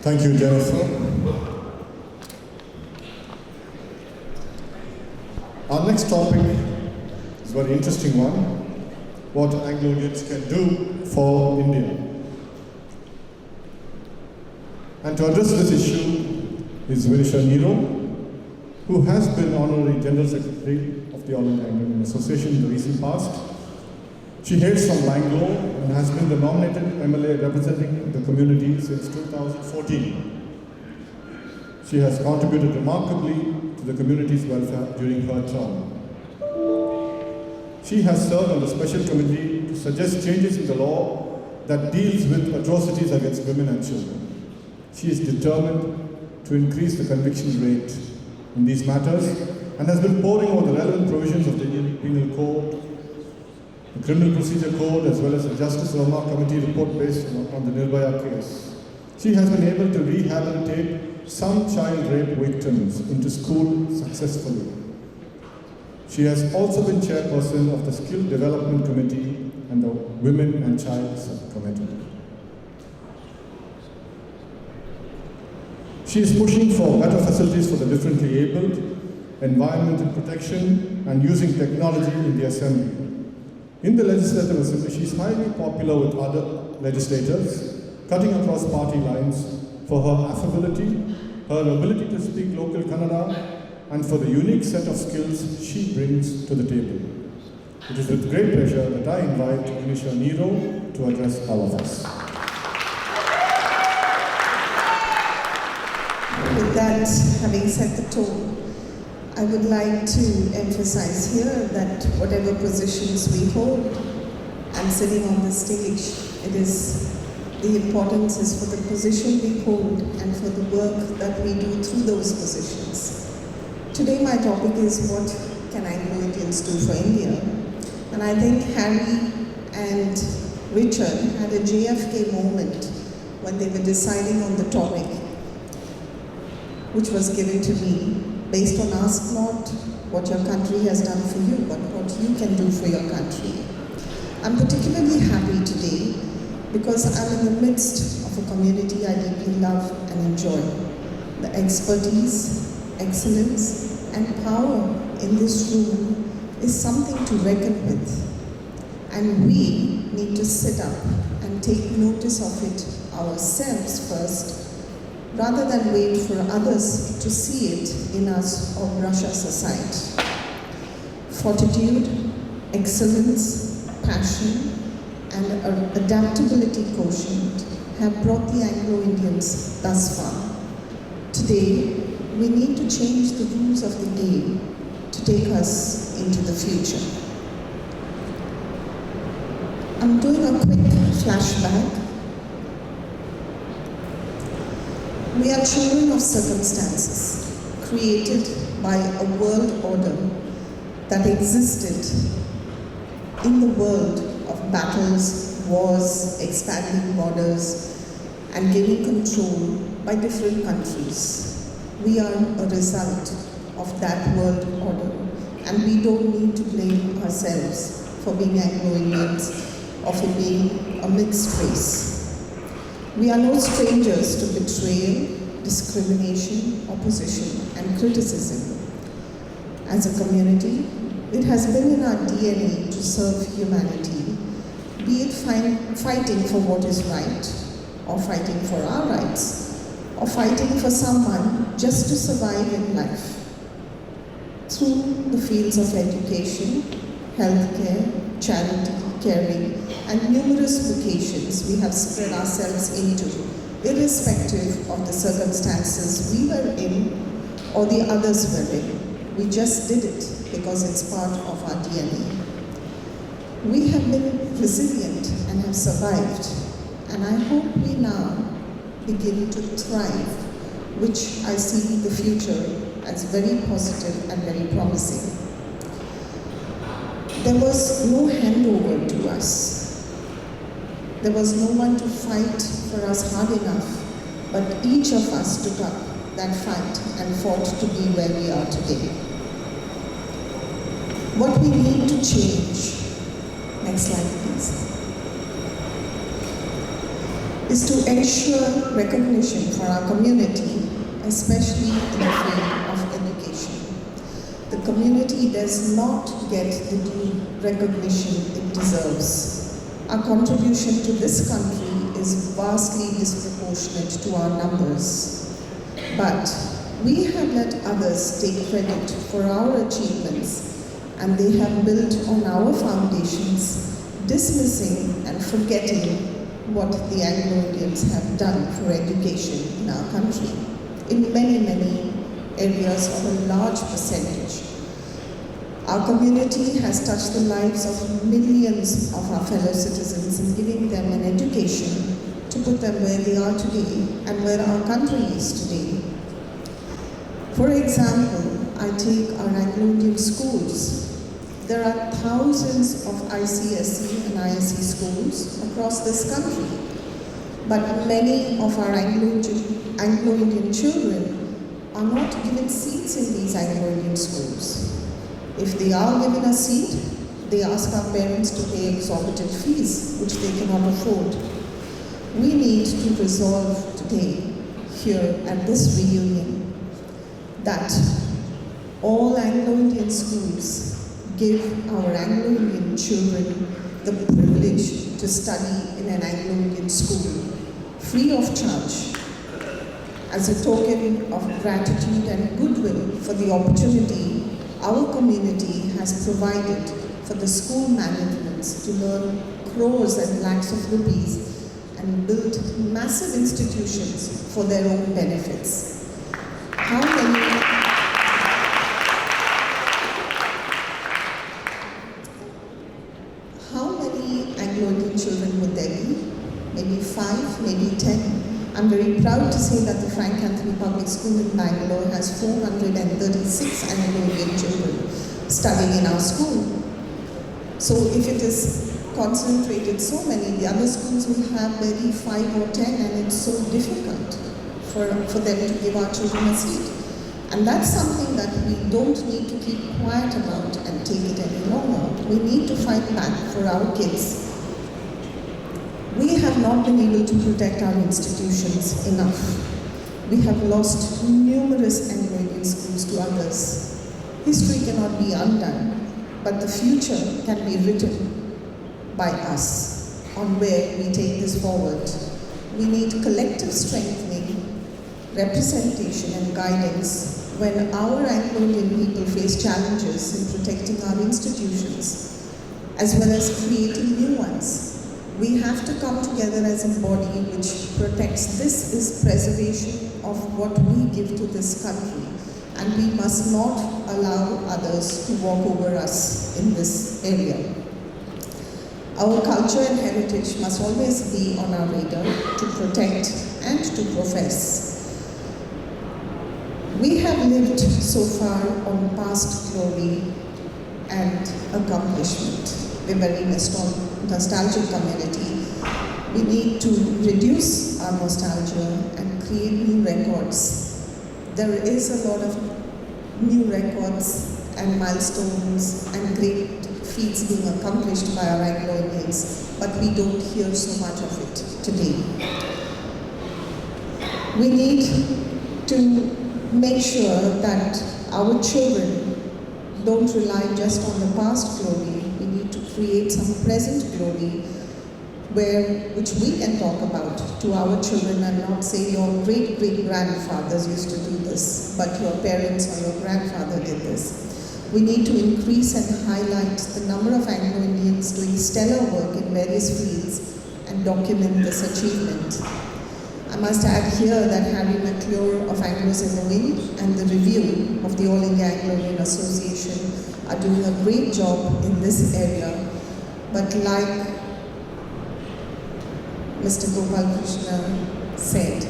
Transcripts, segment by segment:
Thank you, Jennifer. Our next topic is a very interesting one, what Anglo-Indians can do for India. And to address this issue is Vignesh N, who has been Honorary General Secretary of the Anglo-Indian Association in the recent past. She hails from Anglo and has been the nominated MLA representing the community since 2014. She has contributed remarkably to the community's welfare during her term. She has served on the special committee to suggest changes in the law that deals with atrocities against women and children. She is determined to increase the conviction rate in these matters and has been poring over the relevant provisions of the Indian Penal Code, the Criminal Procedure Code, as well as the Justice Verma Committee report based on the Nirbhaya case. She has been able to rehabilitate some child rape victims into school successfully. She has also been chairperson of the Skill Development Committee and the Women and Child Subcommittee. She is pushing for better facilities for the differently abled, environmental protection, and using technology in the Assembly. In the Legislative Assembly, she is highly popular with other legislators, cutting across party lines for her affability, her ability to speak local Kannada, and for the unique set of skills she brings to the table. It is with great pleasure that I invite Vignesh N to address all of us. With that, having set the tone, I would like to emphasize here that whatever positions we hold and sitting on the stage, the importance is for the position we hold and for the work that we do through those positions. Today my topic is what can Anglo-Indians do for India? And I think Harry and Richard had a JFK moment when they were deciding on the topic, which was given to me, based on ask not what your country has done for you, but what you can do for your country. I'm particularly happy today because I'm in the midst of a community I deeply love and enjoy. The expertise, excellence, and power in this room is something to reckon with. And we need to sit up and take notice of it ourselves first, rather than wait for others to see it in us or brush us aside. Fortitude, excellence, passion, and adaptability quotient have brought the Anglo-Indians thus far. Today, we need to change the rules of the game to take us into the future. I'm doing a quick flashback. We are children of circumstances created by a world order that existed in the world of battles, wars, expanding borders, and gaining control by different countries. We are a result of that world order, and we don't need to blame ourselves for being Anglo-Indians or for being a mixed race. We are no strangers to betrayal, discrimination, opposition, and criticism. As a community, it has been in our DNA to serve humanity, be it fighting for what is right, or fighting for our rights, or fighting for someone just to survive in life. Through the fields of education, healthcare, charity, caring, and numerous vocations we have spread ourselves into, irrespective of the circumstances we were in or the others were in. We just did it because it's part of our DNA. We have been resilient and have survived, and I hope we now begin to thrive, which I see the future as very positive and very promising. There was no handover to us. There was no one to fight for us hard enough, but each of us took up that fight and fought to be where we are today. What we need to change. Next slide, please. is to ensure recognition for our community, especially in the field of education. The community does not get the due recognition it deserves. Our contribution to this country is vastly disproportionate to our numbers. But we have let others take credit for our achievements, and they have built on our foundations, dismissing and forgetting what the Anglo-Indians have done for education in our country, in many, many areas of a large percentage. Our community has touched the lives of millions of our fellow citizens in giving them an education to put them where they are today and where our country is today. For example, I take our Anglo-Indian schools. There are thousands of ICSE and ISE schools across this country, but many of our Anglo-Indian children are not given seats in these Anglo-Indian schools. If they are given a seat, they ask our parents to pay exorbitant fees, which they cannot afford. We need to resolve today, here at this reunion, that all Anglo-Indian schools give our Anglo-Indian children the privilege to study in an Anglo-Indian school, free of charge, as a token of gratitude and goodwill for the opportunity our community has provided for the school managements to learn crores and lakhs of rupees and build massive institutions for their own benefits. How many Anglo-Indian children would there be? Maybe 5, maybe 10. I'm very proud to say that the Frank Anthony Public School in Bangalore has 436 Anglo-Indian children studying in our school. So if it is concentrated so many, the other schools will have maybe 5 or 10, and it's so difficult for them to give our children a seat. And that's something that we don't need to keep quiet about and take it any longer. We need to fight back for our kids. We have not been able to protect our institutions enough. We have lost numerous Anglo-Indian schools to others. History cannot be undone, but the future can be written by us on where we take this forward. We need collective strengthening, representation and guidance when our Anglo-Indian people face challenges in protecting our institutions, as well as creating new ones. We have to come together as a body which protects. This is preservation of what we give to this country, and we must not allow others to walk over us in this area. Our culture and heritage must always be on our radar to protect and to profess. We have lived so far on past glory and accomplishment. We're very nostalgic community. We need to reduce our nostalgia and create new records. There is a lot of new records and milestones and great feats being accomplished by our Anglo-Indians, but we don't hear so much of it today. We need to make sure that our children don't rely just on the past glory. We need to create some present glory which we can talk about to our children and not say your great-great-grandfathers used to do this, but your parents or your grandfather did this. We need to increase and highlight the number of Anglo-Indians doing stellar work in various fields and document this achievement. I must add here that Harry MacLure of Anglos in the Wind and the review of the All India Anglo-Indian Association are doing a great job in this area. But like Mr. Gopal Krishna said,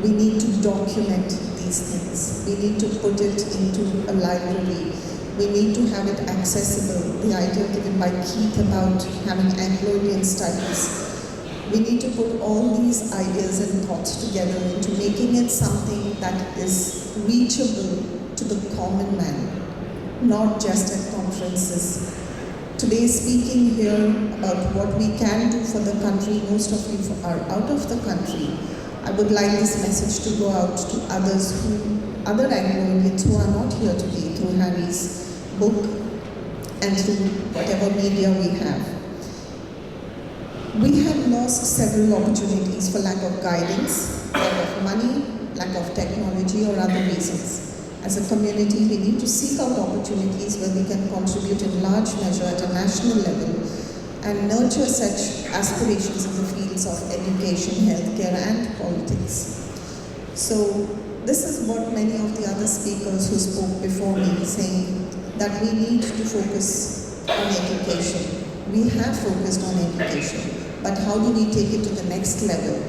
we need to document these things. We need to put it into a library. We need to have it accessible. The idea given by Keith about having Anglo-Indian studies. We need to put all these ideas and thoughts together into making it something that is reachable to the common man, not just at conferences. Today, speaking here about what we can do for the country, most of you are out of the country. I would like this message to go out to other Anglo-Indians who are not here today through Harry's book and through whatever media we have. We have lost several opportunities for lack of guidance, lack of money, lack of technology, or other reasons. As a community, we need to seek out opportunities where we can contribute in large measure at a national level and nurture such aspirations in the fields of education, healthcare, and politics. So this is what many of the other speakers who spoke before me saying, that we need to focus on education. We have focused on education, but how do we take it to the next level?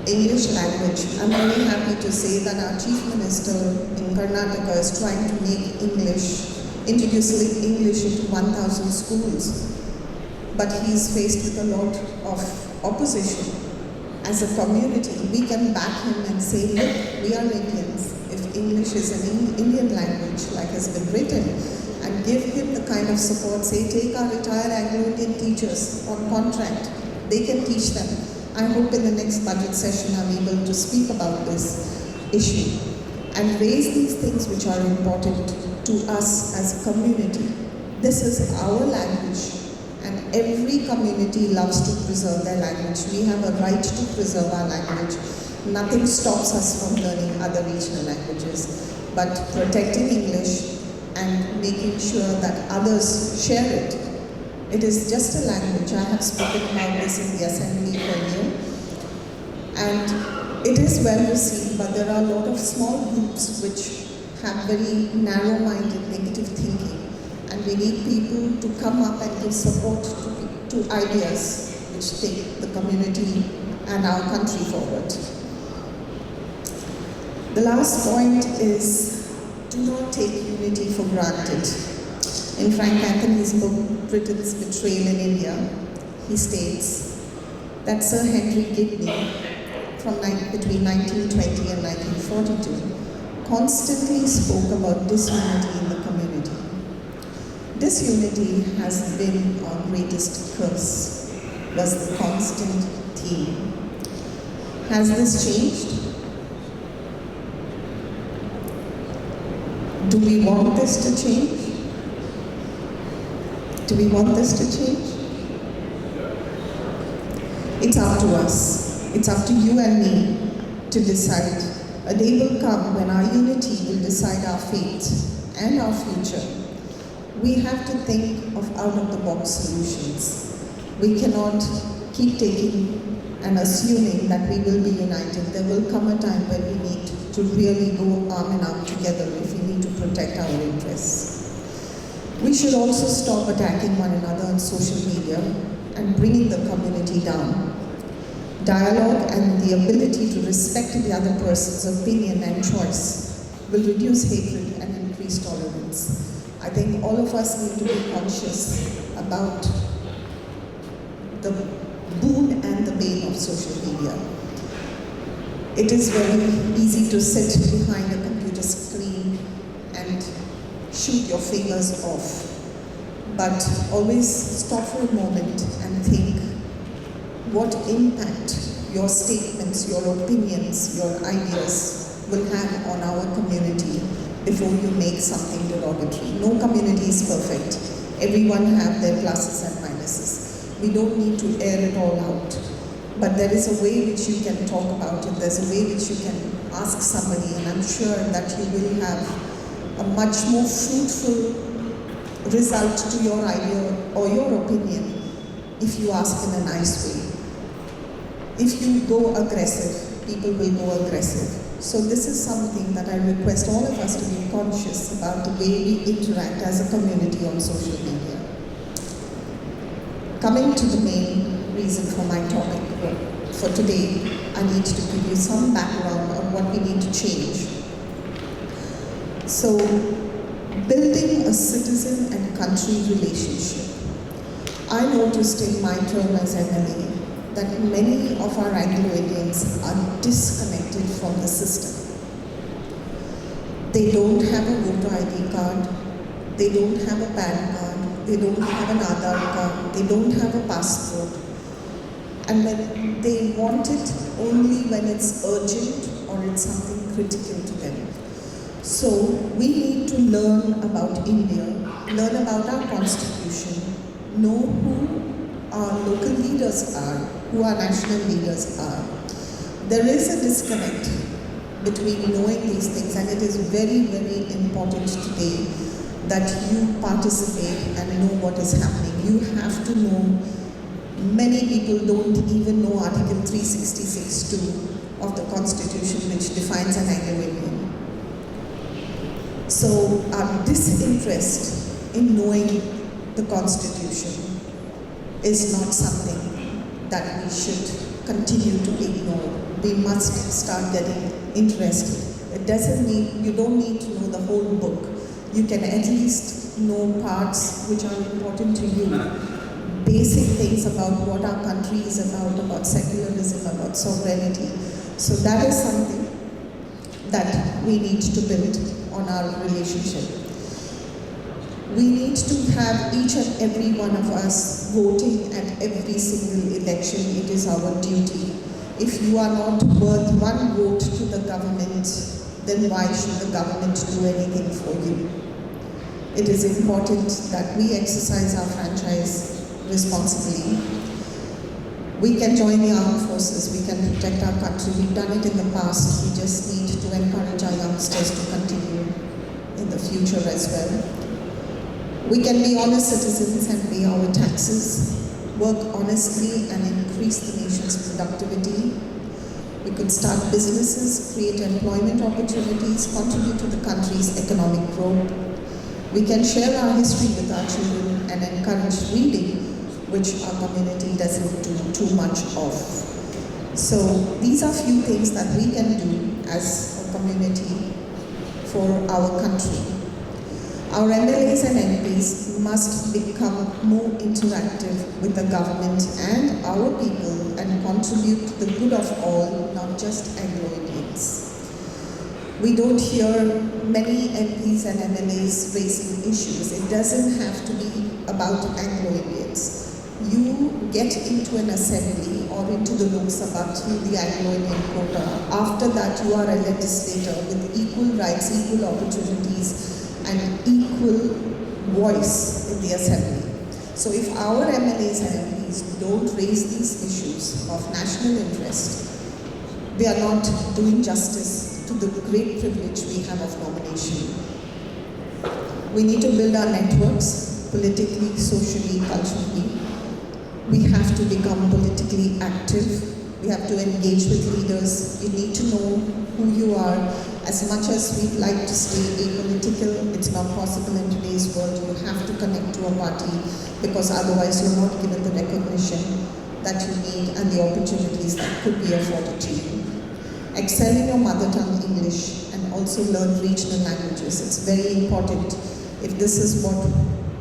English language. I'm very happy to say that our Chief Minister in Karnataka is trying to make introducing English into 1,000 schools. But he is faced with a lot of opposition. As a community, we can back him and say, look, we are Indians. If English is an Indian language, like has been written, and give him the kind of support, say, take our retired Anglo-Indian teachers on contract, they can teach them. I hope in the next budget session I'm able to speak about this issue and raise these things which are important to us as a community. This is our language, and every community loves to preserve their language. We have a right to preserve our language. Nothing stops us from learning other regional languages, but protecting English and making sure that others share it. It is just a language. I have spoken about this in the assembly earlier, and it is well received, but there are a lot of small groups which have very narrow-minded, negative thinking, and we need people to come up and give support to ideas which take the community and our country forward. The last point is, do not take unity for granted. In Frank Anthony's book, Britain's Betrayal in India, he states that Sir Henry Gibney, between 1920 and 1942, constantly spoke about disunity in the community. Disunity has been our greatest curse, was the constant theme. Has this changed? Do we want this to change? Do we want this to change? It's up to us. It's up to you and me to decide. A day will come when our unity will decide our fate and our future. We have to think of out-of-the-box solutions. We cannot keep taking and assuming that we will be united. There will come a time when we need to really go arm in arm together if we need to protect our interests. We should also stop attacking one another on social media and bringing the community down. Dialogue and the ability to respect the other person's opinion and choice will reduce hatred and increase tolerance. I think all of us need to be conscious about the boon and the bane of social media. It is very easy to sit behind a computer screen and shoot your fingers off. But always stop for a moment and think what impact your statements, your opinions, your ideas will have on our community before you make something derogatory. No community is perfect. Everyone have their pluses and minuses. We don't need to air it all out. But there is a way which you can talk about it. There's a way which you can ask somebody, and I'm sure that you will have a much more fruitful result to your idea or your opinion if you ask in a nice way. If you go aggressive, people will go aggressive. So this is something that I request all of us to be conscious about, the way we interact as a community on social media. Coming to the main reason for my topic for today, I need to give you some background on what we need to change. So, building a citizen and country relationship. I noticed in my term as MLA that many of our Anglo-Indians are disconnected from the system. They don't have a voter ID card, they don't have a PAN card, they don't have an Aadhaar card, they don't have a passport, and when they want it only when it's urgent or it's something critical to them. So we need to learn about India, learn about our constitution, know who our local leaders are, who our national leaders are. There is a disconnect between knowing these things, and it is very, very important today that you participate and know what is happening. You have to know. Many people don't even know Article 366(2) of the Constitution, which defines an Anglo-Indian. So our disinterest in knowing the Constitution is not something that we should continue to ignore. We must start getting interested. It doesn't mean, you don't need to know the whole book. You can at least know parts which are important to you. Basic things about what our country is about secularism, about sovereignty. So that is something that we need to build on our relationship. We need to have each and every one of us voting at every single election. It is our duty. If you are not worth one vote to the government, then why should the government do anything for you? It is important that we exercise our franchise responsibly. We can join the armed forces, we can protect our country. We've done it in the past. We just need to encourage our youngsters to continue in the future as well. We can be honest citizens and pay our taxes, work honestly and increase the nation's productivity. We could start businesses, create employment opportunities, contribute to the country's economic growth. We can share our history with our children and encourage reading, which our community doesn't do too much of. So these are few things that we can do as a community for our country. Our MLAs and MPs must become more interactive with the government and our people and contribute to the good of all, not just Anglo-Indians. We don't hear many MPs and MLAs raising issues. It doesn't have to be about Anglo-Indians. You get into an assembly or into the Lok Sabha through the Anglo-Indian quota. After that, you are a legislator with equal rights, equal opportunities, and equal voice in the assembly. So if our MLAs and MPs don't raise these issues of national interest, we are not doing justice to the great privilege we have of nomination. We need to build our networks, politically, socially, culturally. We have to become politically active. We have to engage with leaders. You need to know who you are. As much as we'd like to stay apolitical, it's not possible in today's world. You have to connect to a party because otherwise you're not given the recognition that you need and the opportunities that could be afforded to you. Excel in your mother tongue English and also learn regional languages. It's very important. If this is what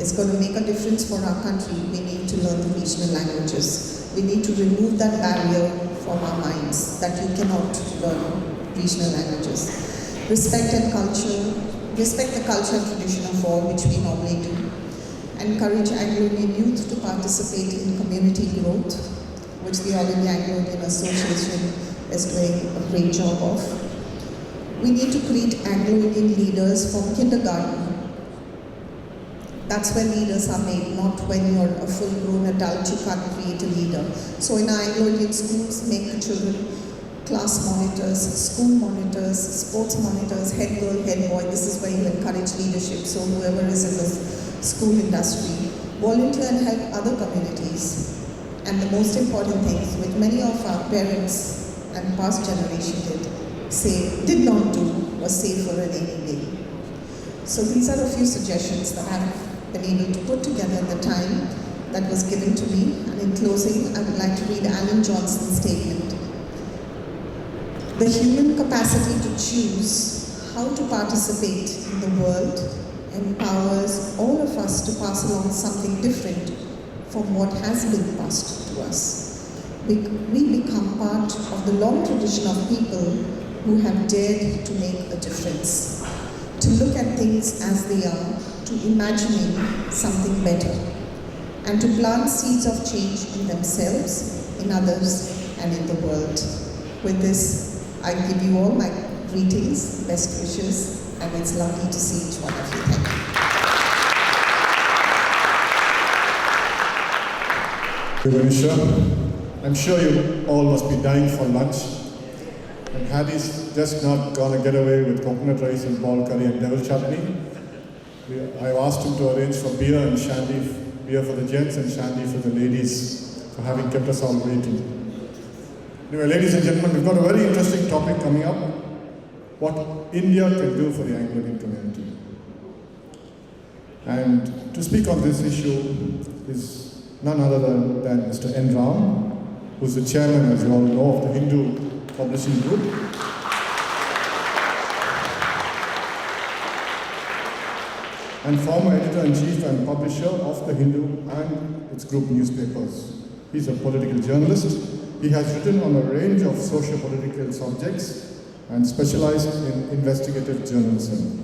is going to make a difference for our country, we need to learn the regional languages. We need to remove that barrier from our minds that you cannot learn regional languages. Respect the culture and tradition of all, which we normally do. Encourage Anglo-Indian youth to participate in community growth, which the All India Anglo-Indian Association is doing a great job of. We need to create Anglo-Indian leaders from kindergarten. That's where leaders are made, not when you're a full-grown adult, you can't create a leader. So in our Anglo-Indian schools, make the children class monitors, school monitors, sports monitors, head girl, head boy. This is where you encourage leadership. So whoever is in the school industry, volunteer and help other communities. And the most important thing, which many of our parents and past generation did not do, was save for a rainy day. So these are a few suggestions that I've been able to put together in the time that was given to me. And in closing, I would like to read Alan Johnson's statement. The human capacity to choose how to participate in the world empowers all of us to pass along something different from what has been passed to us. We become part of the long tradition of people who have dared to make a difference, to look at things as they are to imagining something better and to plant seeds of change in themselves, in others, and in the world. With this, I give you all my greetings, best wishes, and it's lovely to see each one of you. Thank you. Vignesh, I'm sure you all must be dying for lunch. And Hattie's just not gonna get away with coconut rice and ball curry and devil chutney. I've asked him to arrange for beer and shandy, beer for the gents and shandy for the ladies, for having kept us all waiting. Anyway, ladies and gentlemen, we've got a very interesting topic coming up. What India can do for the Anglo-Indian community. And to speak on this issue is none other than Mr. N. Ram, who's the chairman, as you all know, of the Hindu Publishing Group. And former editor-in-chief and publisher of the Hindu and its group newspapers. He's a political journalist. He has written on a range of socio-political subjects and specialized in investigative journalism.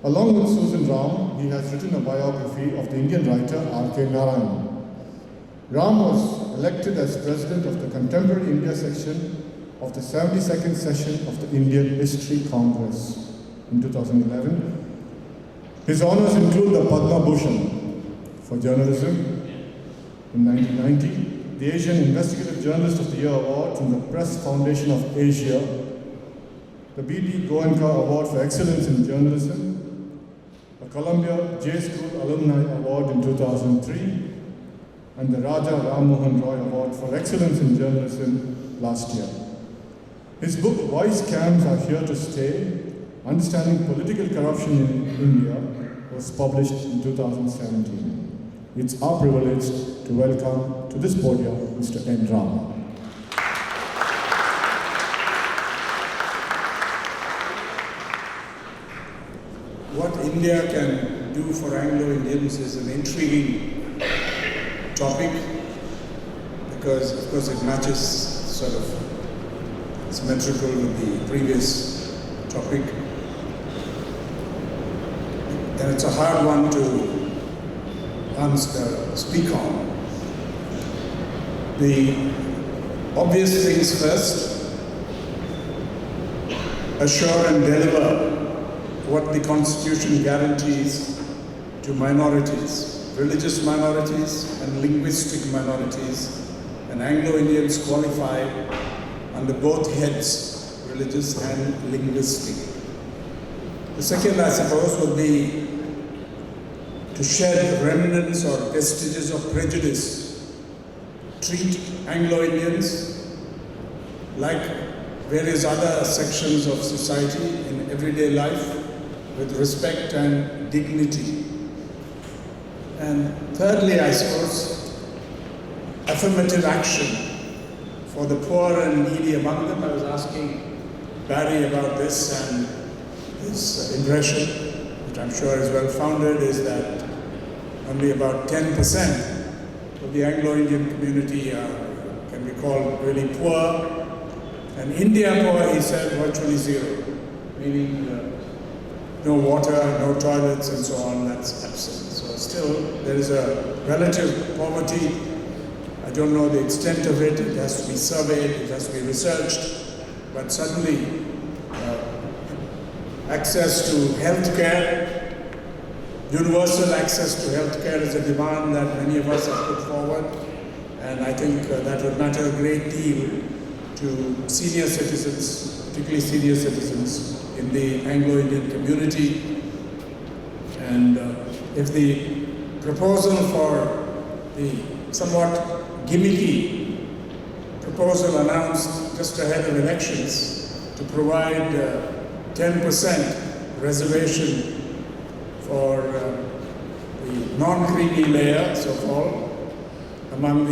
Along with Susan Ram, he has written a biography of the Indian writer R.K. Narayan. Ram was elected as president of the Contemporary India section of the 72nd session of the Indian History Congress in 2011. His honors include the Padma Bhushan for journalism in 1990, the Asian Investigative Journalist of the Year Award from the Press Foundation of Asia, the B.D. Goenka Award for Excellence in Journalism, a Columbia J School Alumni Award in 2003, and the Raja Ram Mohan Roy Award for Excellence in Journalism last year. His book, Why Scams Are Here to Stay, Understanding Political Corruption in India, was published in 2017. It's our privilege to welcome to this podium Mr. N. Ram. What India can do for Anglo-Indians is an intriguing topic because, of course, it matches sort of symmetrical with the previous topic. And it's a hard one to speak on. The obvious things first, assure and deliver what the Constitution guarantees to minorities, religious minorities and linguistic minorities, and Anglo-Indians qualify under both heads, religious and linguistic. The second, I suppose, would be to shed remnants or vestiges of prejudice, treat Anglo-Indians like various other sections of society in everyday life with respect and dignity. And thirdly, I suppose, affirmative action for the poor and needy among them. I was asking Barry about this, and his impression, which I'm sure is well founded, is that only about 10% of the Anglo-Indian community can be called really poor. And India poor, he said, virtually zero, meaning no water, no toilets, and so on, that's absent. So still, there is a relative poverty. I don't know the extent of it. It has to be surveyed, it has to be researched. But suddenly, access to health care, universal access to health care is a demand that many of us have put forward. And I think that would matter a great deal to senior citizens, particularly senior citizens in the Anglo-Indian community. And if the proposal for the somewhat gimmicky proposal announced just ahead of elections to provide 10% reservation for the non-creamy layer, so-called, among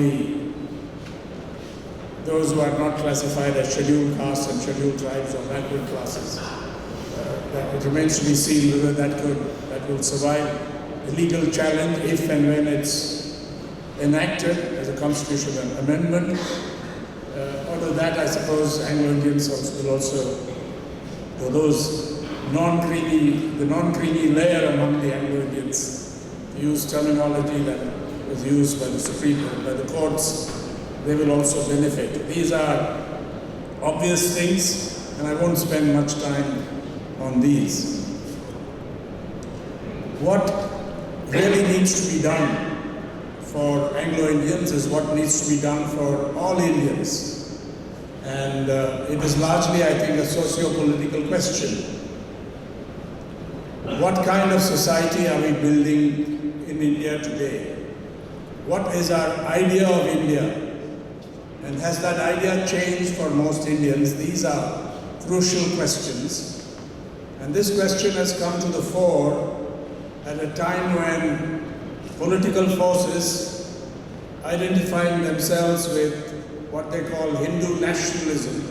those who are not classified as scheduled castes and scheduled tribes or backward classes. It remains to be seen whether that will survive a legal challenge if and when it's enacted as a constitutional amendment. Although that, I suppose, Anglo-Indians will also, for those non-creamy layer among the Anglo-Indians, to use terminology that was used by the Supreme Court, by the courts. They will also benefit. These are obvious things, and I won't spend much time on these. What really needs to be done for Anglo-Indians is what needs to be done for all Indians. And it is largely, I think, a socio-political question. What kind of society are we building in India today? What is our idea of India? And has that idea changed for most Indians? These are crucial questions. And this question has come to the fore at a time when political forces identifying themselves with what they call Hindu nationalism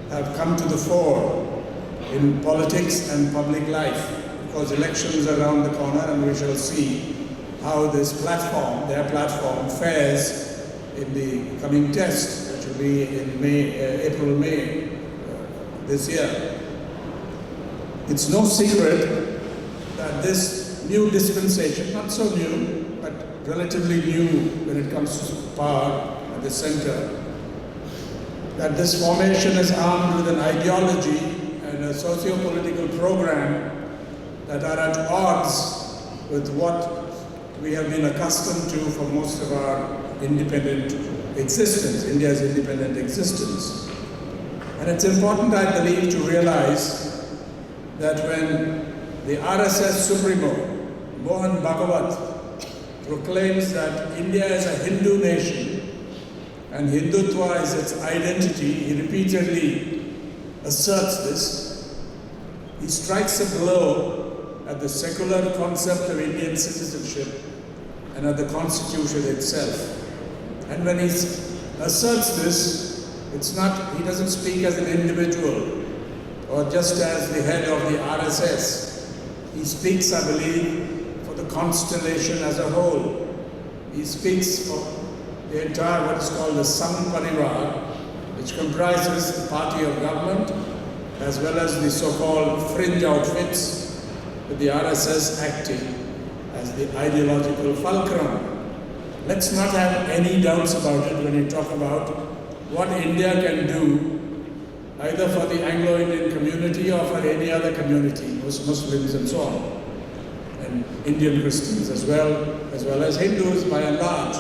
have come to the fore in politics and public life, because elections are around the corner and we shall see how this platform, their platform, fares in the coming test, which will be in April-May this year. It's no secret that this new dispensation, not so new, but relatively new when it comes to power at the center, that this formation is armed with an ideology and a socio-political program that are at odds with what we have been accustomed to for most of our independent existence, India's independent existence. And it's important, I believe, to realize that when the RSS Supremo, Mohan Bhagwat, proclaims that India is a Hindu nation and Hindutva is its identity, he repeatedly asserts this. He strikes a blow at the secular concept of Indian citizenship and at the Constitution itself. And when he asserts this, it's not, he doesn't speak as an individual or just as the head of the RSS. He speaks, I believe, for the constellation as a whole. He speaks for the entire, what is called the Sangh Parivar, which comprises the party of government as well as the so-called fringe outfits, with the RSS acting as the ideological fulcrum. Let's not have any doubts about it when we talk about what India can do, either for the Anglo-Indian community or for any other community, Muslims and so on, and Indian Christians as well as Hindus by and large.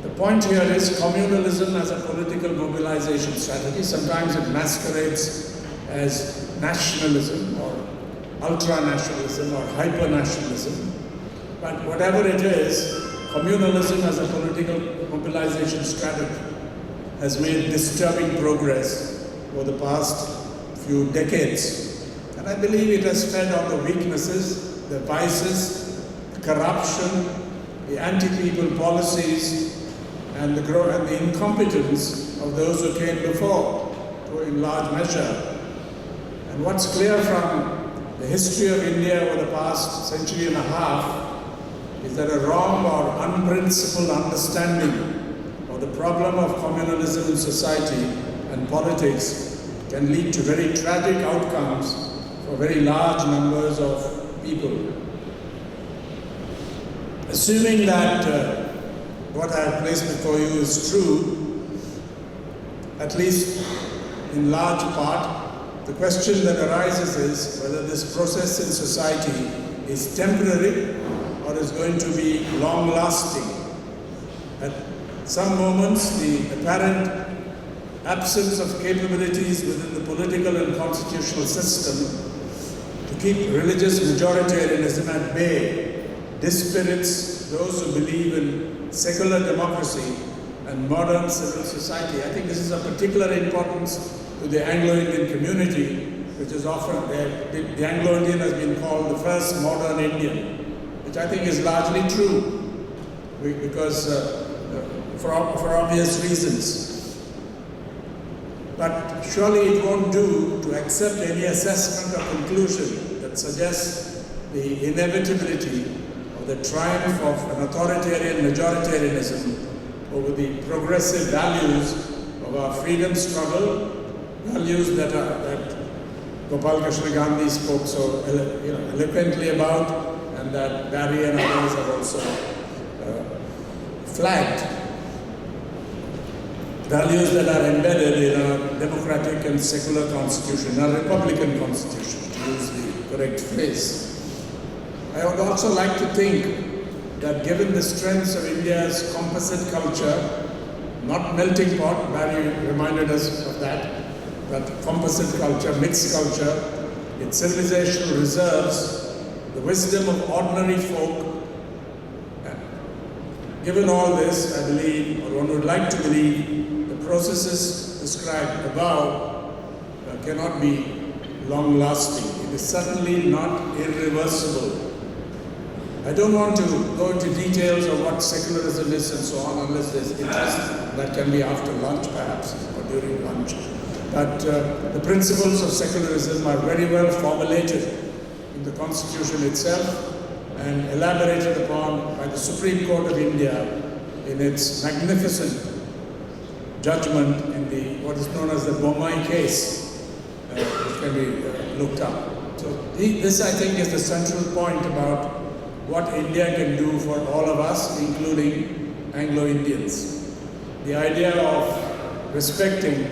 The point here is communalism as a political mobilization strategy. Sometimes it masquerades as nationalism or ultra-nationalism or hyper-nationalism. But whatever it is, communalism as a political mobilization strategy has made disturbing progress over the past few decades. And I believe it has fed on the weaknesses, the vices, the corruption, the anti-people policies, and the incompetence of those who came before, in large measure. And what's clear from the history of India over the past century and a half is that a wrong or unprincipled understanding of the problem of communalism in society and politics can lead to very tragic outcomes for very large numbers of people. Assuming that what I have placed before you is true, at least in large part, the question that arises is whether this process in society is temporary or is going to be long-lasting. At some moments, the apparent absence of capabilities within the political and constitutional system to keep religious majoritarianism at bay dispirits those who believe in secular democracy and modern civil society. I think this is of particular importance to the Anglo-Indian community, which is often, the Anglo-Indian has been called the first modern Indian, which I think is largely true, because for obvious reasons. But surely it won't do to accept any assessment or conclusion that suggests the inevitability of the triumph of an authoritarian majoritarianism over the progressive values of our freedom struggle, values that Gopal Krishna Gandhi spoke so eloquently about, and that Barry and others have also flagged. Values that are embedded in our democratic and secular constitution, our republican constitution, to use the correct phrase. I would also like to think that given the strengths of India's composite culture, not melting pot, Barry reminded us of that, but composite culture, mixed culture, its civilizational reserves, the wisdom of ordinary folk. Given all this, I believe, or one would like to believe, the processes described above cannot be long-lasting. It is certainly not irreversible. I don't want to go into details of what secularism is and so on, unless there's interest. That can be after lunch, perhaps, or during lunch. But the principles of secularism are very well formulated in the Constitution itself and elaborated upon by the Supreme Court of India in its magnificent judgment in what is known as the Bommai case, which can be looked up. So this, I think, is the central point about what India can do for all of us, including Anglo-Indians. The idea of respecting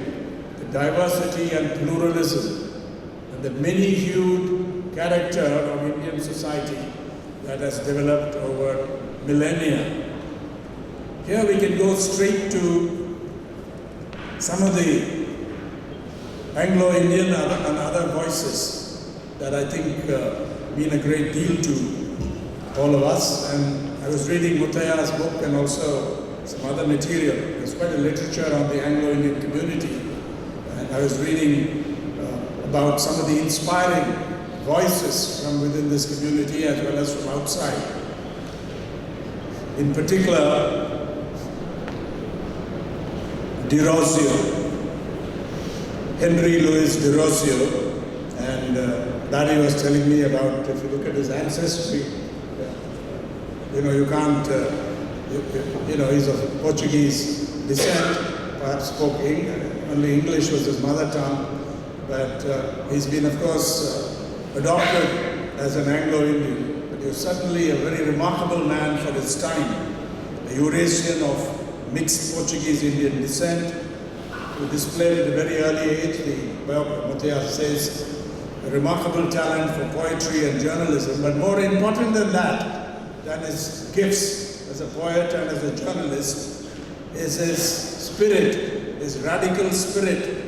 the diversity and pluralism and the many-hued character of Indian society that has developed over millennia. Here we can go straight to some of the Anglo-Indian and other voices that I think mean a great deal to all of us. And I was reading Muthaya's book and also some other material. There's quite a literature on the Anglo-Indian community. And I was reading about some of the inspiring voices from within this community as well as from outside. In particular, De Rosio, Henry Louis De Rosio, and Barry was telling me about, if you look at his ancestry, you can't, he's of Portuguese descent, perhaps spoke only English was his mother tongue, but he's been, of course, adopted as an Anglo-Indian, but he was certainly a very remarkable man for his time, a Eurasian of mixed Portuguese-Indian descent, who displayed at a very early age, the Muthaya says, a remarkable talent for poetry and journalism, but more important than that, than his gifts as a poet and as a journalist, is his spirit, his radical spirit,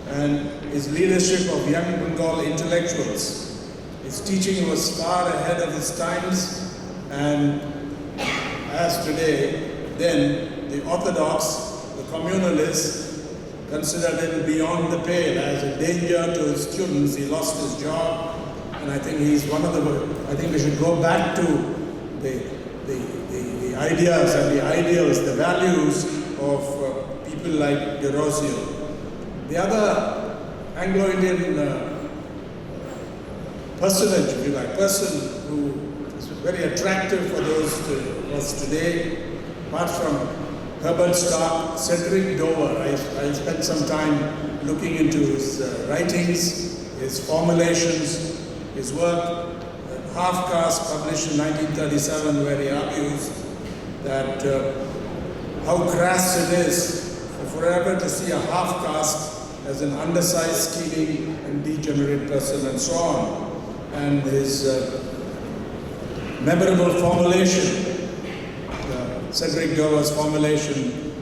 and his leadership of young Bengal intellectuals. His teaching was far ahead of his times, and as today, then the orthodox, the communalists, considered him beyond the pale as a danger to his students. He lost his job, and I think he's one of I think we should go back to the ideas and the ideals, the values of people like De Rosio. The other Anglo-Indian personage, if you like, person who is very attractive for those of us today, apart from Herbert Stark, Cedric Dover. I spent some time looking into his writings, his formulations, his work. Half-Caste, published in 1937, where he argues that how crass it is forever to see a half-caste as an undersized, scheming and degenerate person and so on. And his memorable formulation, Cedric Dover's formulation,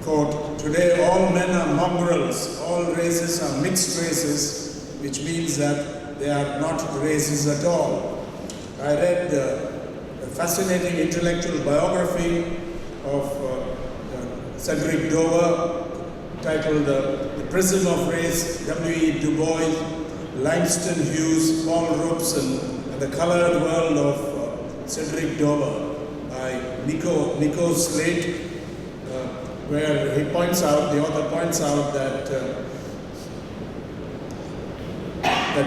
quote, "Today all men are mongrels, all races are mixed races," which means that they are not races at all. I read a fascinating intellectual biography of Cedric Dover, titled The Prism of Race, W.E. Du Bois, Langston Hughes, Paul Robeson, and The Colored World of Cedric Dover by Nico Slate, where he points out, the author points out that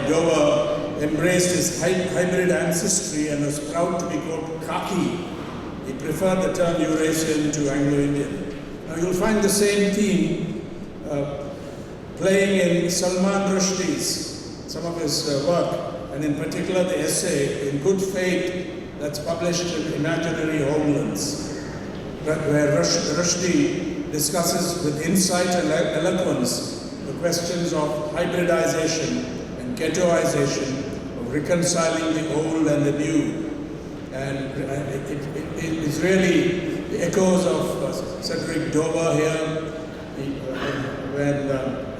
Dover embraced his hybrid ancestry and was proud to be called Khaki. He preferred the term Eurasian to Anglo-Indian. Now you'll find the same theme playing in Salman Rushdie's, some of his work, and in particular the essay In Good Faith that's published in Imaginary Homelands, where Rushdie discusses with insight and eloquence the questions of hybridization and ghettoization, of reconciling the old and the new. And it is really the echoes of Cedric Dover here, when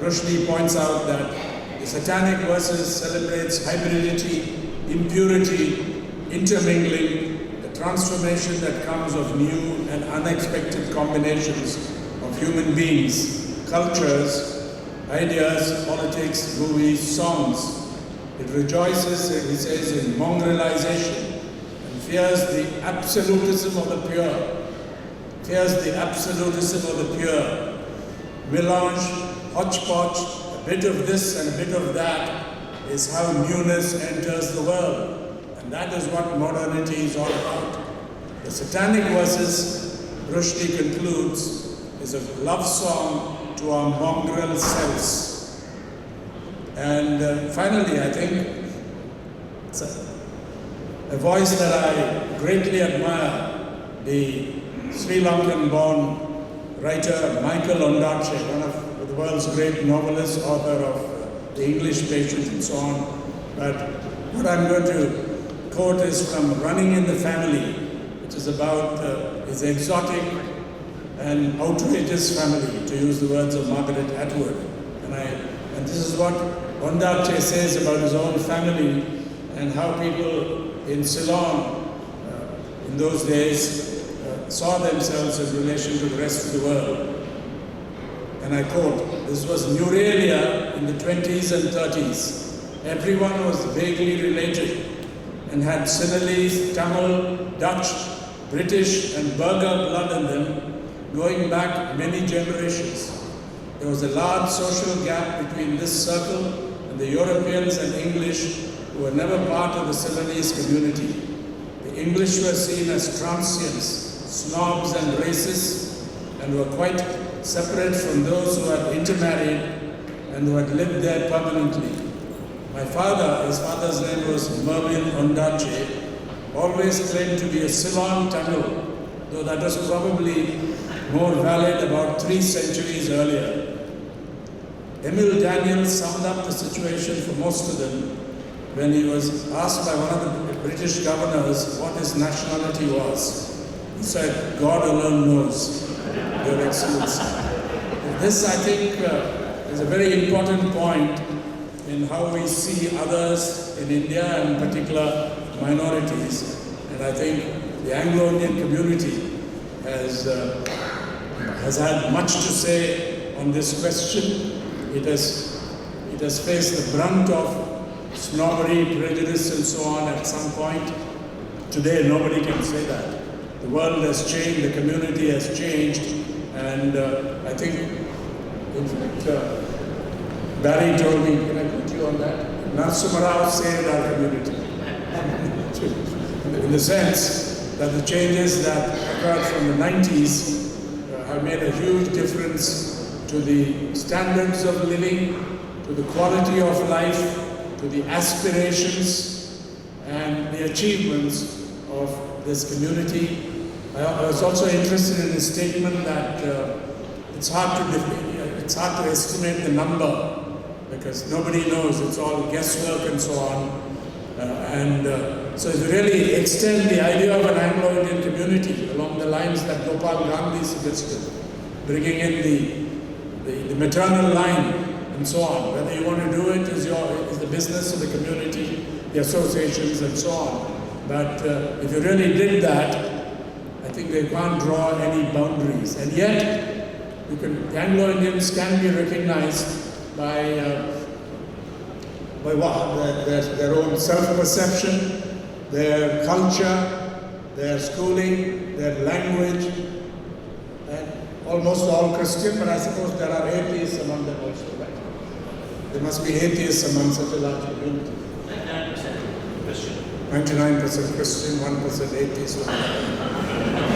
Rushdie points out that the Satanic Verses celebrates hybridity, impurity, intermingling, the transformation that comes of new and unexpected combinations of human beings, cultures, ideas, politics, movies, songs. It rejoices, he says, in mongrelization and fears the absolutism of the pure. Fears the absolutism of the pure. Melange, hodgepodge, a bit of this and a bit of that is how newness enters the world. And that is what modernity is all about. The Satanic Verses, Rushdie concludes, is a love song to our mongrel selves. And finally, I think it's a voice that I greatly admire, the Sri Lankan-born writer Michael Ondaatje, one of the world's great novelists, author of The English Patient and so on. But what I'm going to quote is from Running in the Family, which is about his exotic and outrageous family, to use the words of Margaret Atwood. And this is what Ondaatje says about his own family and how people in Ceylon in those days saw themselves in relation to the rest of the world. And I quote, this was Neuralia in the 20s and 30s. Everyone was vaguely related and had Sinhalese, Tamil, Dutch, British and Burgher blood in them, going back many generations. There was a large social gap between this circle and the Europeans and English who were never part of the Ceylonese community. The English were seen as transients, snobs and racists, and were quite separate from those who had intermarried and who had lived there permanently. My father, his father's name was Mervyn Ondaatje, always claimed to be a Ceylon Tamil, though that was probably more valid about 3 centuries earlier. Emil Daniels summed up the situation for most of them when he was asked by one of the British governors what his nationality was. He said, God alone knows, Your Excellency. This, I think, is a very important point in how we see others in India, and in particular minorities. And I think the Anglo-Indian community has had much to say on this question. It has faced the brunt of snobbery, prejudice, and so on at some point. Today, nobody can say that. The world has changed, the community has changed, and I think, in fact, Barry told me, can I put you on that? Narasimha Rao saved our community. In the sense that the changes that occurred from the 90s have made a huge difference to the standards of living, to the quality of life, to the aspirations and the achievements of this community. I was also interested in his statement that it's hard to estimate the number because nobody knows, it's all guesswork and so on. So to really extend the idea of an Anglo-Indian community along the lines that Gopal Gandhi suggested, bringing in the maternal line and so on. Whether you want to do it is the business of the community, the associations and so on. But if you really did that, I think they can't draw any boundaries. And yet, the Anglo-Indians can be recognized by what? Their own self-perception, their culture, their schooling, their language, and almost all Christian, but I suppose there are atheists among them also, right? There must be atheists among such a large community. 99% Christian. 99% Christian, 1% atheist. Okay.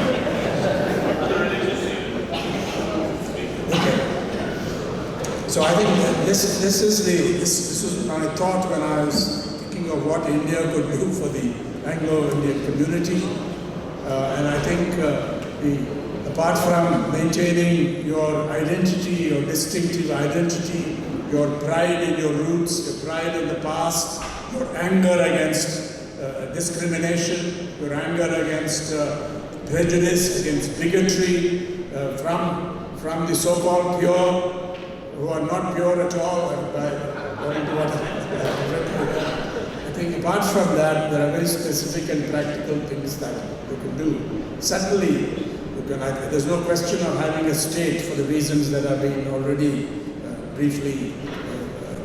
So I think that this is my thought when I was thinking of what India could do for the Anglo-Indian community. And I think apart from maintaining your identity, your distinctive identity, your pride in your roots, your pride in the past, your anger against discrimination, your anger against prejudice, against bigotry, from the so-called pure, who are not pure at all, according to what I think apart from that, there are very specific and practical things that you can do. Certainly, there's no question of having a state for the reasons that have been already briefly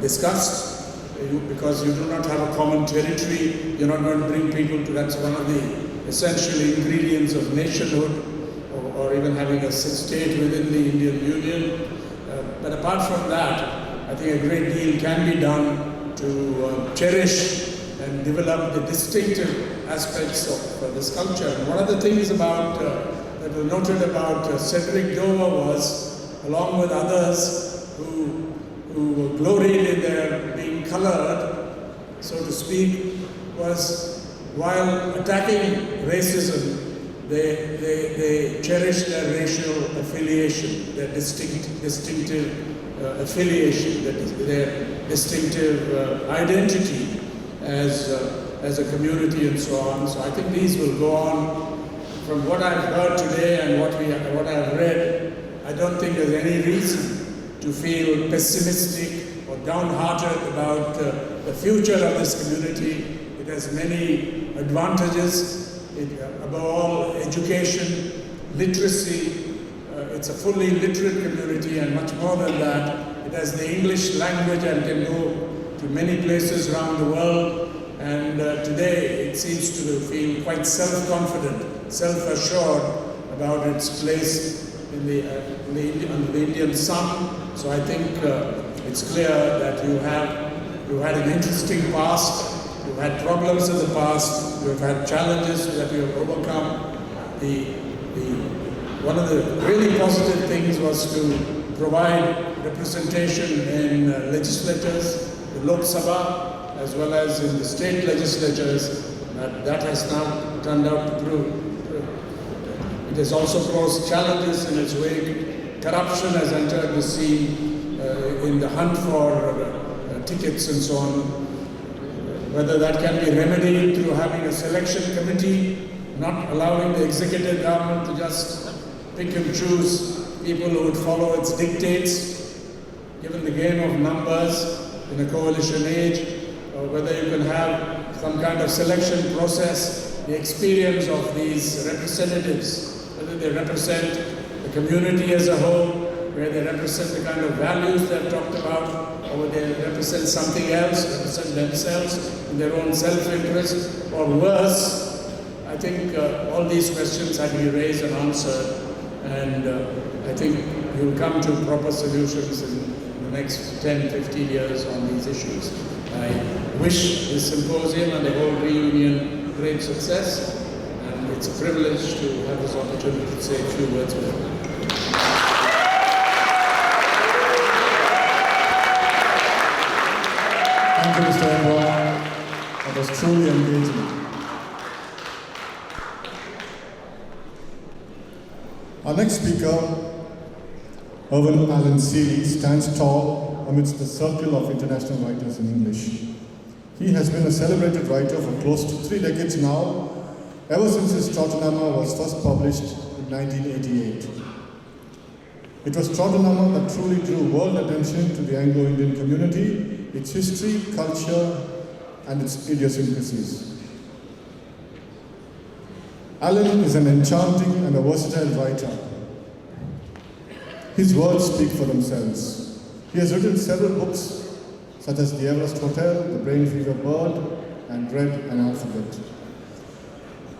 discussed. Because you do not have a common territory, you're not going to bring people to, that's one of the essential ingredients of nationhood, or even having a state within the Indian Union. But apart from that, I think a great deal can be done to cherish and develop the distinctive aspects of this culture. And one of the things about, that was noted about Cedric Dover was, along with others who gloried in their being colored, so to speak, was while attacking racism, they cherished their racial affiliation, their distinctive affiliation, their distinctive identity as a community and so on. So I think these will go on. From what I've heard today and what I've read, I don't think there's any reason to feel pessimistic or downhearted about the future of this community. It has many advantages. Above all, education, literacy. It's a fully literate community, and much more than that, it has the English language and can go to many places around the world. And today it seems to feel quite self-confident, self-assured about its place in the Indian sun. So I think it's clear that you had an interesting past. You've had problems in the past, you've had challenges that you have overcome. One of the really positive things was to provide representation in legislatures, the Lok Sabha, as well as in the state legislatures. That has now turned out to prove. It has also posed challenges in its wake. Corruption has entered the scene in the hunt for tickets and so on. Whether that can be remedied through having a selection committee, not allowing the executive government to just pick and choose people who would follow its dictates, given the game of numbers in a coalition age, or whether you can have some kind of selection process, the experience of these representatives, whether they represent the community as a whole, where they represent the kind of values they've talked about, or they represent something else, represent themselves in their own self-interest, or worse. I think all these questions have to be raised and answered, and I think you'll come to proper solutions in the next 10, 15 years on these issues. I wish this symposium and the whole reunion great success, and it's a privilege to have this opportunity to say a few words with you. Thank you, Mr. Enwa. That was truly engaging. Our next speaker, Irwin Allen Seeley, stands tall amidst the circle of international writers in English. He has been a celebrated writer for close to 3 decades now, ever since his Trojanama was first published in 1988. It was Trojanama that truly drew world attention to the Anglo-Indian community, its history, culture, and its idiosyncrasies. Allen is an enchanting and a versatile writer. His words speak for themselves. He has written several books, such as The Everest Hotel, The Brain Fever Bird, and Red an Alphabet.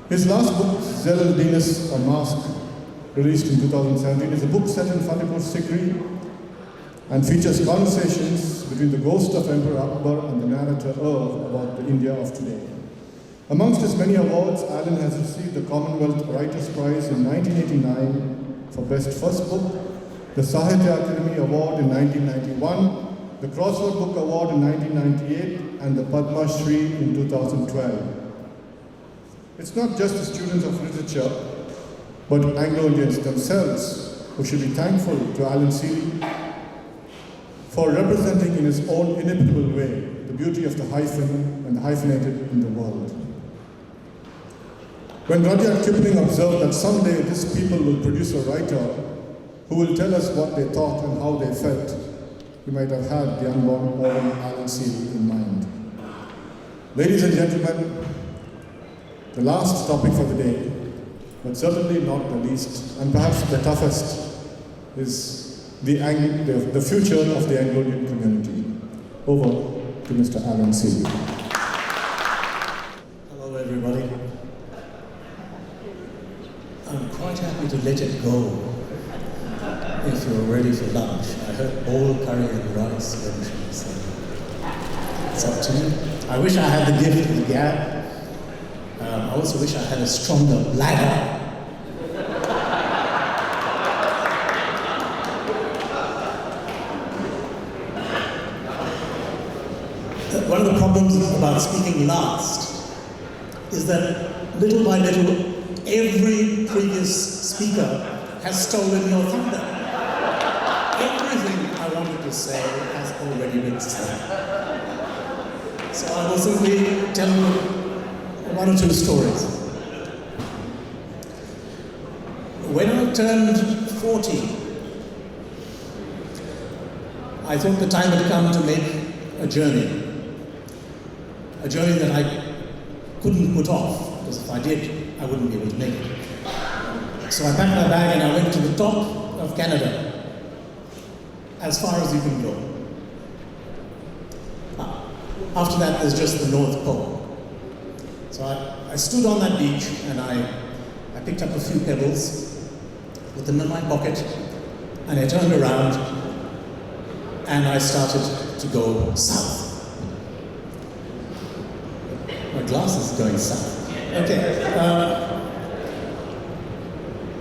His last book, Zeldinus, A Mask, released in 2017, is a book set in Fatehpur Sikri and features conversations between the ghost of Emperor Akbar and the narrator Irv about the India of today. Amongst his many awards, Allen has received the Commonwealth Writers' Prize in 1989 for Best First Book, the Sahitya Akademi Award in 1991, the Crossword Book Award in 1998, and the Padma Shri in 2012. It's not just the students of literature, but Anglo-Indians themselves who should be thankful to Alan Seeley for representing in his own inimitable way the beauty of the hyphen and the hyphenated in the world. When Rudyard Kipling observed that someday this people will produce a writer who will tell us what they thought and how they felt, he might have had the unborn Alan Seeley in mind. Ladies and gentlemen, the last topic for the day, but certainly not the least, and perhaps the toughest, is the future of the Anglo-Indian community. Over to Mr. Alan Seeley. Hello everybody. I'm quite happy to let it go if you're ready for lunch. I heard bowl curry and rice mentioned, so it's up to you. I wish I had the gift of the gab. I also wish I had a stronger bladder. One of the problems about speaking last is that little by little, every previous speaker has stolen your thunder. Everything I wanted to say has already been said. So I will simply tell you one or two stories. When I turned 40, I thought the time had come to make a journey that I couldn't put off, because if I did, I wouldn't be able to make it. So I packed my bag and I went to the top of Canada, as far as you can go. After that, there's just the North Pole. So I stood on that beach and I picked up a few pebbles, put them in my pocket, and I turned around and I started to go south. My glass is going south. Okay.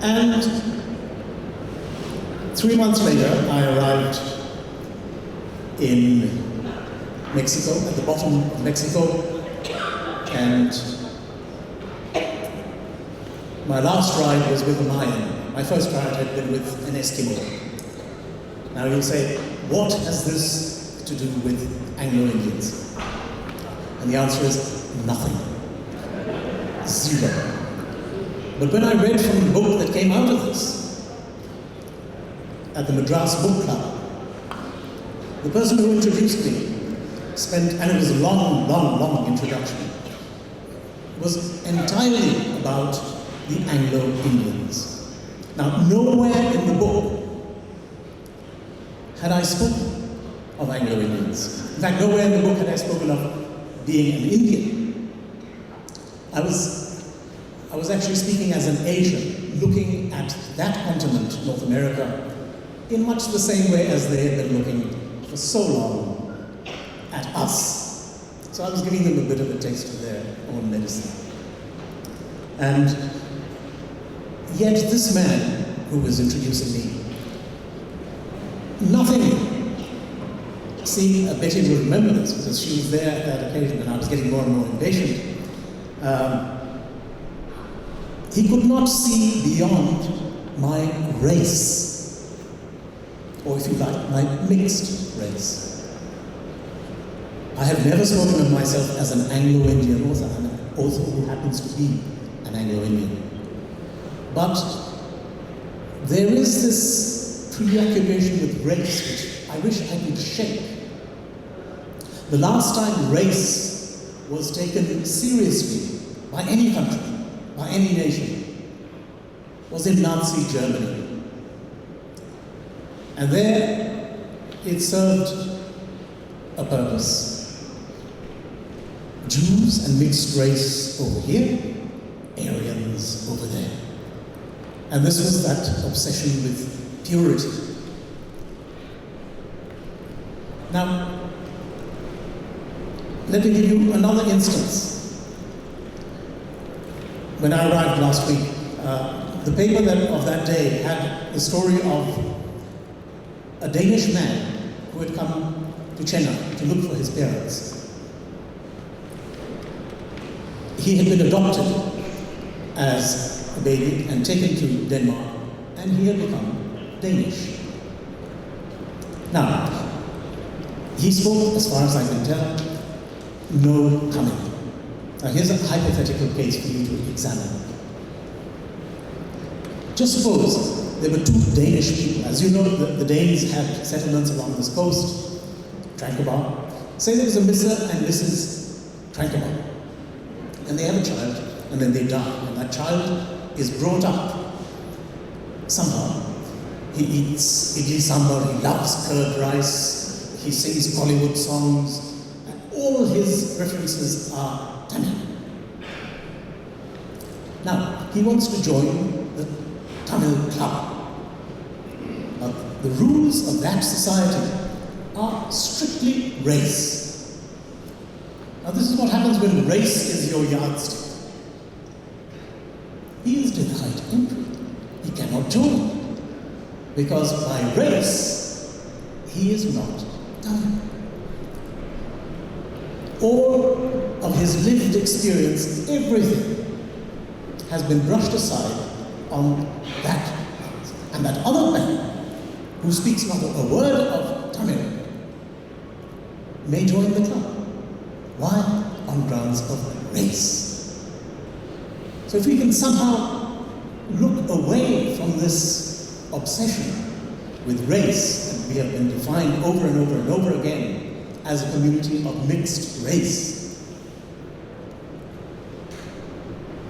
And 3 months later, I arrived in Mexico, at the bottom of Mexico, and my last ride was with a Mayan. My first ride had been with an Eskimo. Now you'll say, what has this to do with Anglo-Indians? And the answer is nothing. Zero. But when I read from the book that came out of this, at the Madras Book Club, the person who introduced me and it was a long introduction, was entirely about the Anglo-Indians. Now, nowhere in the book had I spoken of Anglo-Indians. In fact, nowhere in the book had I spoken of being an Indian. I was actually speaking as an Asian, looking at that continent, North America, in much the same way as they had been looking for so long at us. So I was giving them a bit of a taste of their own medicine. And yet this man who was introducing me, nothing. See, Betty will remember this because she was there at that occasion and I was getting more and more impatient. He could not see beyond my race, or if you like, my mixed race. I have never spoken of myself as an Anglo-Indian author, and an author who happens to be an Anglo-Indian. But there is this preoccupation with race which I wish I could shake. The last time race was taken seriously by any country, by any nation, was in Nazi Germany. And there it served a purpose. Jews and mixed race over here, Aryans over there. And this was that obsession with purity. Now, let me give you another instance. When I arrived last week, the paper of that day had the story of a Danish man who had come to Chennai to look for his parents. He had been adopted as a baby and taken to Denmark, and he had become Danish. Now, he spoke, as far as I can tell, no Tamil. Now here's a hypothetical case for you to examine. Just suppose there were two Danish people. As you know, the Danes had settlements along this coast, Tranquebar. Say there was a Mr. and Mrs. Tranquebar. And they have a child, and then they die. And that child is brought up somehow. He eats idli sambar, he loves curd rice, he sings Bollywood songs, and all his references are Tamil. Now, he wants to join the Tamil club. But the rules of that society are strictly race. Now, this is what happens when race is your yardstick. He is denied entry. He cannot join. Because by race, he is not Tamil. All of his lived experience, everything, has been brushed aside on that. And that other man, who speaks not a word of Tamil, may join the club. Why? On grounds of race. So if we can somehow look away from this obsession with race, and we have been defined over and over and over again as a community of mixed race,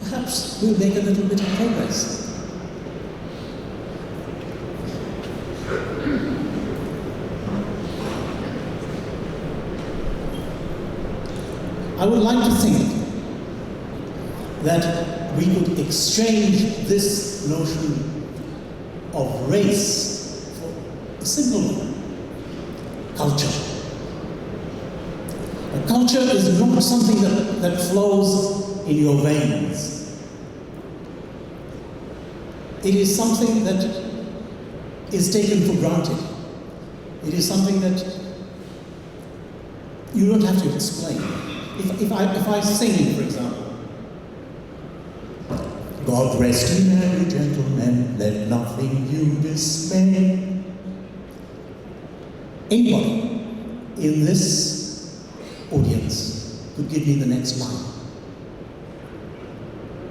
perhaps we'll make a little bit of progress. I would like to think that we could exchange this notion of race for a simple one: culture. A culture is not something that flows in your veins. It is something that is taken for granted. It is something that you don't have to explain. If I sing, for example, God rest ye merry gentlemen, let nothing you dismay. Anybody in this audience could give me the next line.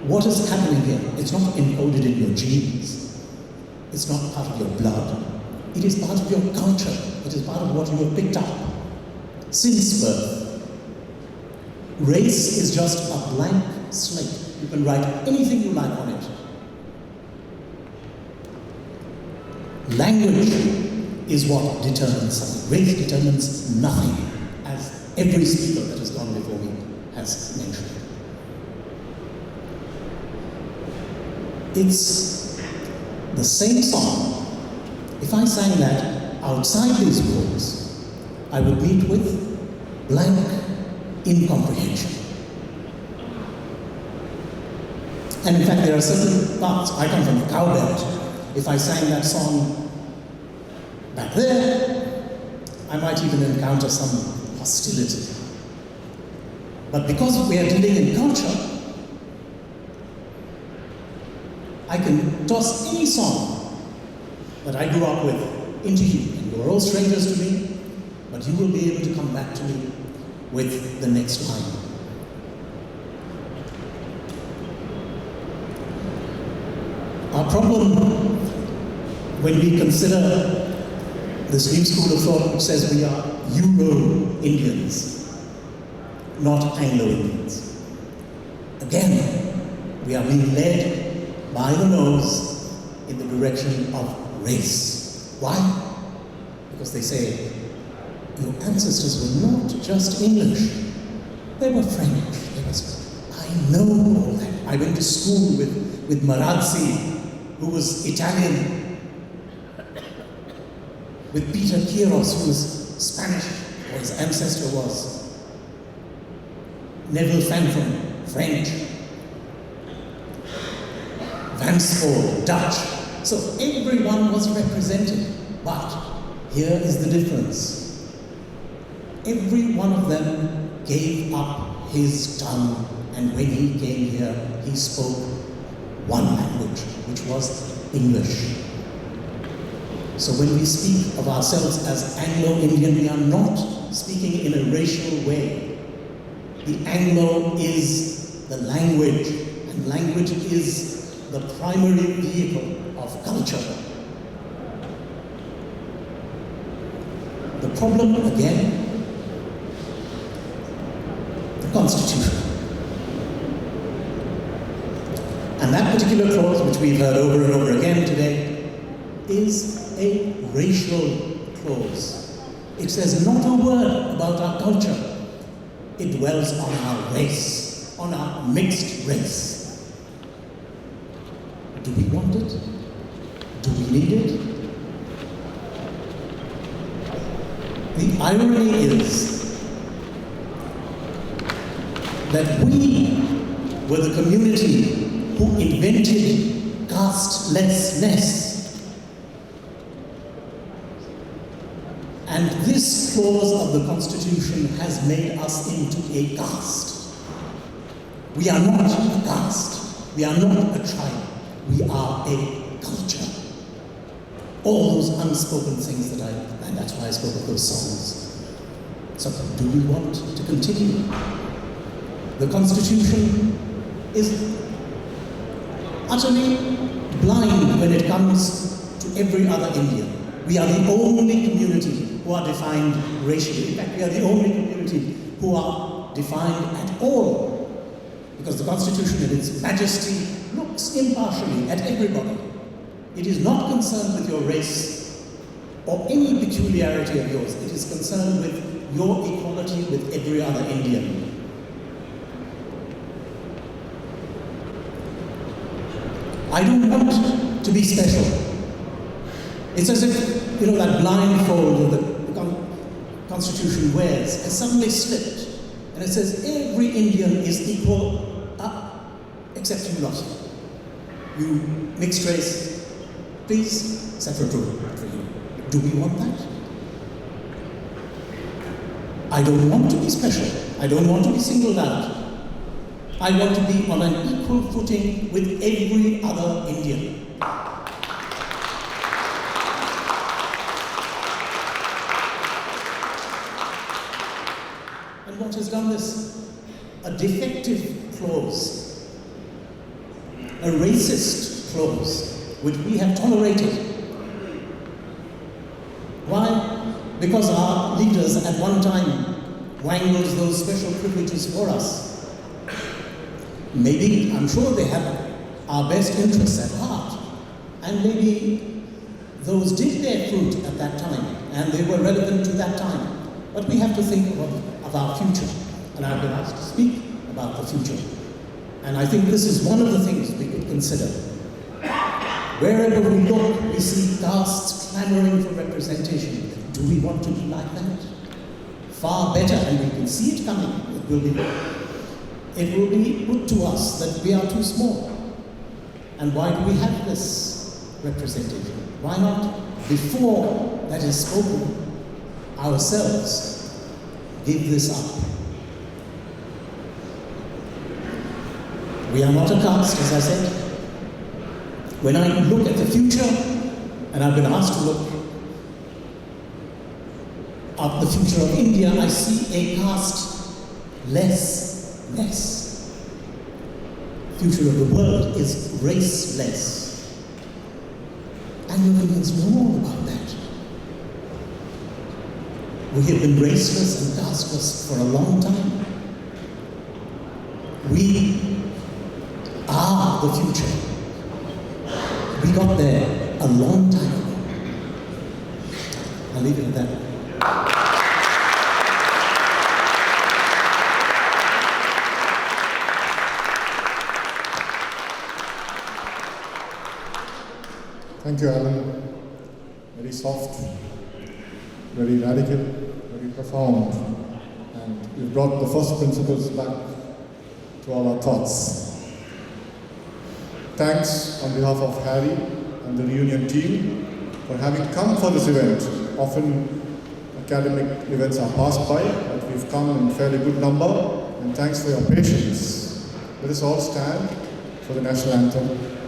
What is happening here? It's not encoded in your genes. It's not part of your blood. It is part of your culture. It is part of what you have picked up since birth. Race is just a blank slate. You can write anything you like on it. Language is what determines something. Race determines nothing, as every speaker that has gone before me has mentioned. It's the same song. If I sang that outside these walls, I would meet with blank incomprehension. And in fact, there are certain parts. I come from the cow belt. If I sang that song back there, I might even encounter some hostility. But because we are dealing in culture, I can toss any song that I grew up with into you. And you are all strangers to me, but you will be able to come back to me with the next line. Our problem when we consider this new school of thought which says we are Euro-Indians, not Anglo-Indians. Again, we are being led by the nose in the direction of race. Why? Because they say, your ancestors were not just English, they were French. I know all that. I went to school with Marazzi, who was Italian, with Peter Quiros, who was Spanish, or his ancestor was. Neville Fanfron, French. Vansford, Dutch. So everyone was represented, but Here is the difference. Every one of them gave up his tongue, and when he came here, he spoke one language, which was English. So when we speak of ourselves as Anglo-Indian, we are not speaking in a racial way. The Anglo is the language, and language is the primary vehicle of culture. The problem, again, the Constitution. And that particular clause, which we've heard over and over again today, is a racial clause. It says not a word about our culture. It dwells on our race, on our mixed race. Do we want it? Do we need it? The irony is that we were the community who invented castelessness. And this clause of the Constitution has made us into a caste. We are not a caste. We are not a tribe. We are a culture. All those unspoken things and that's why I spoke of those songs. So do we want to continue? The Constitution is utterly blind when it comes to every other Indian. We are the only community who are defined racially. In fact, we are the only community who are defined at all. Because the Constitution in its majesty looks impartially at everybody. It is not concerned with your race or any peculiarity of yours. It is concerned with your equality with every other Indian. I don't want to be special. It's as if, that blindfold that the Constitution wears has suddenly slipped, and it says every Indian is equal, except you lot. You mixed race, please, separate room for you. Do we want that? I don't want to be special. I don't want to be singled out. I want to be on an equal footing with every other Indian. And what has done this? A defective clause, a racist clause, which we have tolerated. Why? Because our leaders at one time wangled those special privileges for us. Maybe, I'm sure they have our best interests at heart, and maybe those did bear fruit at that time, and they were relevant to that time. But we have to think of our future, and I've been asked to speak about the future. And I think this is one of the things we could consider. Wherever we look, we see castes clamoring for representation. Do we want to be like that? Far better, and we can see it coming. It will be put to us that we are too small. And why do we have this representation? Why not, before that is spoken, ourselves give this up? We are not a caste, as I said. When I look at the future, and I've been asked to look at the future of India, I see a caste-less. Future of the world is raceless. Anglo-Indians know all about that. We have been raceless and casteless for a long time. We are the future. We got there a long time ago. I'll leave it at that. Thank you, Alan. Very soft, very radical, very profound. And you brought the first principles back to all our thoughts. Thanks on behalf of Harry and the Reunion team for having come for this event. often academic events are passed by, but we've come in fairly good number, and thanks for your patience. Let us all stand for the national anthem.